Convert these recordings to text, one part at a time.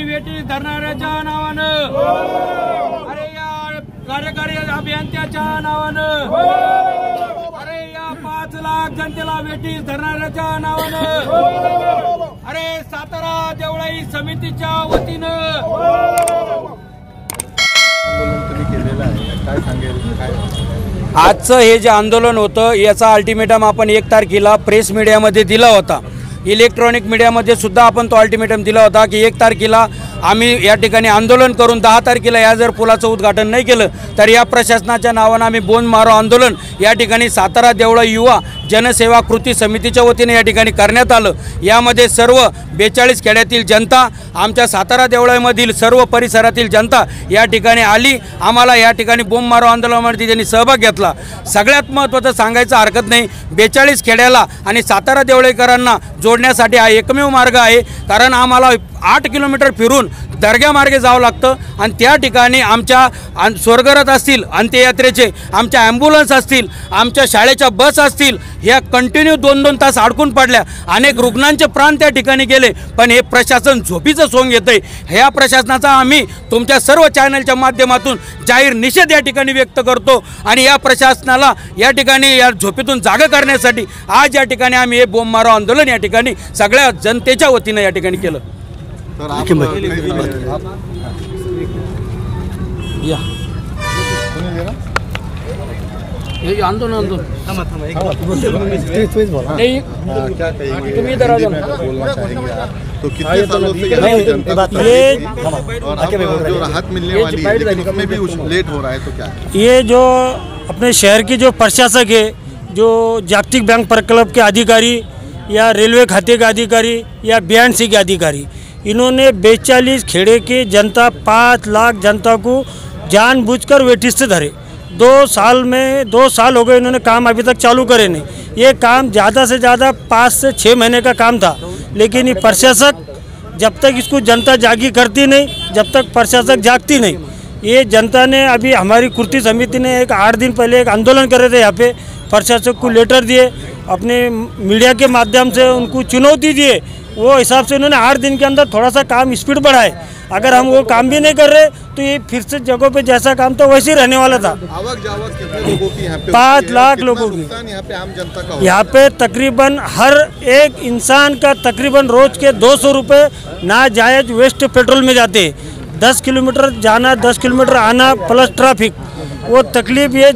ठिकाणी वेठी धरणाऱ्याच्या नावानं, अरे या कार्यकारी अभियंत्याच्या नावानं, अरे या 5 लाख जनतेला वेठी धरणाऱ्याच्या नावानं, अरे सातारा देवळाई समितीच्या वतीनं आजचं हे जे आंदोलन होतं याचा अल्टिमेटम आपण 1 तारखेला प्रेस मीडियामध्ये दिला होता। इलेक्ट्रॉनिक मीडियामध्ये सुद्धा आपण तो अल्टिमेटम दिला होता की 1 तारखेला आम्ही या ठिकाणी आंदोलन करून 10 तारखेला या जर पुलाचं उद्घाटन नाही केलं तर या प्रशासनाच्या नावानं आम्ही बोंब मारो आंदोलन या ठिकाणी सातारा देवळा युवा जनसेवा कृती समितीच्या वतीने या ठिकाणी करण्यात आलं। यामध्ये सर्व 42 खेड्यातील जनता, आमच्या सातारा देवळामधील सर्व परिसरातील जनता या ठिकाणी आली। आम्हाला या ठिकाणी बोंब मारो आंदोलनामध्ये त्यांनी सहभाग घेतला। सगळ्यात महत्त्वाचं सांगायचं हरकत नाही, 42 खेड्याला आणि सातारा देवळेकरांना जोडण्यासाठी हा एकमेव मार्ग आहे। कारण आम्हाला 8 किलोमीटर फिरून दर्गा मार्गे जावं लागतं आणि त्या ठिकाणी आमच्या स्वर्गरथ असतील, अंत्ययात्रेचे आमच्या ॲम्ब्युलन्स असतील, आमच्या शाळेच्या बस असतील, ह्या कंटिन्यू 2-2 तास अडकून पडल्या। अनेक रुग्णांचे प्राण त्या ठिकाणी गेले। पण हे प्रशासन झोपीचं सोंग घेतंय। ह्या प्रशासनाचा आम्ही तुमच्या सर्व चॅनलच्या माध्यमातून जाहीर निषेध या ठिकाणी व्यक्त करतो आणि या प्रशासनाला या ठिकाणी या झोपेतून जागा करण्यासाठी आज या ठिकाणी आम्ही हे बोंब मारो आंदोलन या ठिकाणी सगळ्या जनतेच्या वतीनं या ठिकाणी केलं। या ये आंदोलन आंदोलन नहीं तुम्ही इधर आ जाओ। तो कितने सालों से ये जो राहत मिलने वाली है लेकिन उसमें भी लेट हो रहा है, तो क्या ये जो अपने शहर की जो प्रशासक है, जो जागतिक बैंक प्रकल्प के अधिकारी या रेलवे खाते के अधिकारी या BNC के अधिकारी, इन्होंने 42 खेड़े की जनता 5 लाख जनता को जानबूझकर वेटिस से धरे। 2 साल हो गए इन्होंने काम अभी तक चालू करे नहीं। ये काम ज़्यादा से ज़्यादा 5 से 6 महीने का काम था, लेकिन ये प्रशासक जब तक इसको जनता जागी करती नहीं, जब तक प्रशासक जागती नहीं, ये जनता ने अभी हमारी कृति समिति ने 8 दिन पहले एक आंदोलन करे थे। यहाँ पे प्रशासक को लेटर दिए, अपने मीडिया के माध्यम से उनको चुनौती दिए। वो हिसाब से उन्होंने 8 दिन के अंदर थोड़ा सा काम स्पीड बढ़ाए। अगर हम वो काम भी नहीं कर रहे तो ये फिर से जगहों पे जैसा काम था वैसे ही रहने वाला था। आवक जावक कितने लोगों की यहाँ पे? 5 लाख लोगों की यहाँ पे आम जनता का यहाँ पे तकरीबन हर एक इंसान का तकरीबन रोज के 200 रुपये नाजायज वेस्ट पेट्रोल में जाते। 10 किलोमीटर जाना, 10 किलोमीटर आना प्लस ट्रैफिक, वो तकलीफ ये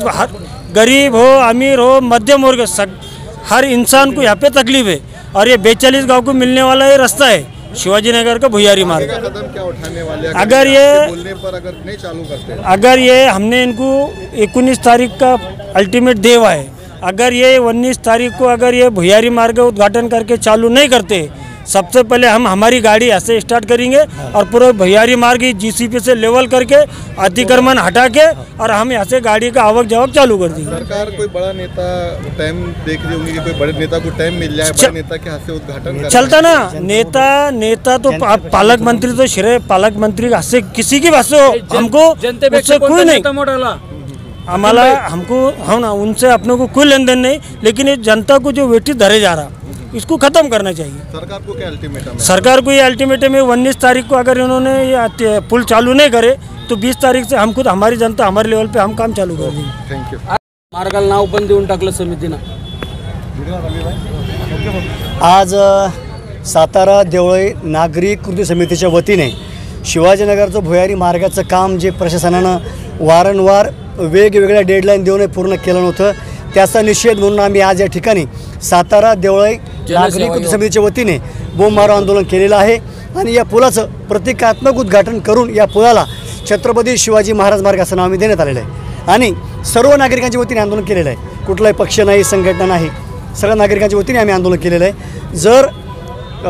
गरीब हो, अमीर हो, मध्यम वर्ग, हर इंसान को यहाँ पे तकलीफ है। और ये 42 गाँव को मिलने वाला ये रास्ता है शिवाजी नगर का भुयारी मार्ग। कदम क्या उठाने वाले अगर ये बोलने पर अगर नहीं चालू करते, अगर ये हमने इनको 19 तारीख का अल्टीमेट दे हुआ है, अगर ये 19 तारीख को अगर ये भुयारी मार्ग उद्घाटन करके चालू नहीं करते, सबसे पहले हम हमारी गाड़ी ऐसे स्टार्ट करेंगे और पूरे भुयारी मार्ग GCP से लेवल करके अतिक्रमण हटा के और हम यहाँ से गाड़ी का आवक जावक चालू कर देंगे। सरकार कोई बड़ा नेता टाइम देख रही होंगी कि कोई बड़े नेता को टाइम मिल जाए, बड़े नेता के हाथ से उद्घाटन चलता ना। नेता तो पालक मंत्री तो श्रेय पालक मंत्री हाथ से किसी की बात से हो, हमको उससे कोई नहीं, हमारा हमको हम ना उनसे अपने को कोई लेन देन नहीं। लेकिन ये जनता को जो वेटी धरे जा रहा इसको खत्म करना चाहिए। सरकार को क्या अल्टीमेटम है? सरकार को ये अल्टीमेटम है 19 तारीख को अगर इन्होंने ये पुल चालू नहीं करे तो 20 तारीख से हम खुद हमारी जनता हमारे लेवल पे हम काम चालू कर देंगे। Thank you. मार्गाला नाव पण देऊन टाकलं समितीनं। आज सातारा देवळाई नागरी कृती समितीच्या वतीने शिवाजीनगरचं भुयारी मार्गाचं काम जे प्रशासनानं वारंवार वेगवेगळ्या डेडलाईन देऊन पूर्ण केलं नव्हतं, त्याचा निषेध म्हणून आम्ही आज या ठिकाणी सातारा देवळाई नागरी कृती समितीच्या वतीने बोंब मारो आंदोलन केलेलं आहे। आणि या पुलाचं प्रतिकात्मक उद्घाटन करून या पुलाला छत्रपती शिवाजी महाराज मार्ग असं नाव आम्ही देण्यात आलेलं आहे आणि सर्व नागरिकांच्या वतीने आंदोलन केलेलं आहे। कुठलाही पक्ष नाही, संघटना नाही, सर्व नागरिकांच्या वतीने आम्ही आंदोलन केलेलं आहे। जर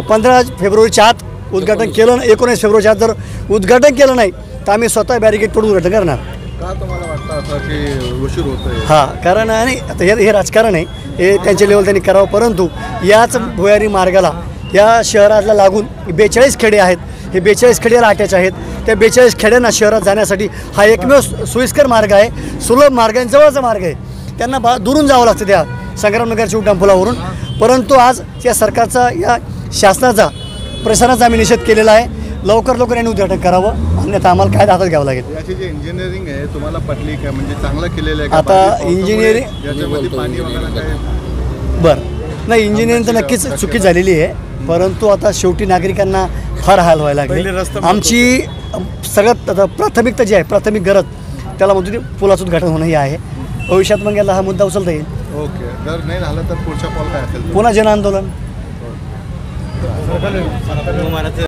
15 फेब्रुवारीच्या आत उद्घाटन केलं, 19 फेब्रुवारीच्या आत जर उद्घाटन केलं नाही तर आम्ही स्वतः बॅरिकेड तोडून उद्घाटन करणार। का तुम्हाला वाटतं असं की उशीर होतोय? हां, कारण आणि आता हे राजकारण आहे, हे त्यांच्या लेवल त्यांनी करावं। परंतु याच भुयारी मार्गाला या शहराला लागून 42 खेडे आहेत, हे 42 खेड्याला अटॅच आहेत। त्या 42 खेड्यांना शहरात जाण्यासाठी हा एकमेव सोयीस्कर मार्ग आहे, सुलभ मार्ग आहे, जवळचा मार्ग आहे। त्यांना दुरून जावं लागतं त्या संग्रामनगरच्या उड्डाणपुलावरून। परंतु आज या सरकारचा या शासनाचा प्रशासनाचा आम्ही निषेध केलेला आहे। लवकर यांनी उद्घाटन करावं, अन्यथा आम्हाला काय हातात घ्यावं लागेल. याची जी इंजिनिअरिंग आहे तुम्हाला पटली काय, म्हणजे चांगलं केलेलं आहे का? आता पाणी- इंजिनिअरिंग- याच्यामध्ये पाणी वगैरे काय? बरं, नाही इंजिनिअरिंग तर नक्कीच चुकी झालेली आहे, परंतु आता शेवटी नागरिकांना फार हाल व्हायला लागले. आमची सगळ्यात आता प्राथमिकता जी आहे, प्राथमिक गरज त्याला म्हणतो ती पुलाचं उद्घाटन होणं ही आहे. भविष्यात मग याला हा मुद्दा उचलता येईल. ओके, जर नाही झालं तर पुढचा पाऊल काय असेल? पुन्हा जन आंदोलन.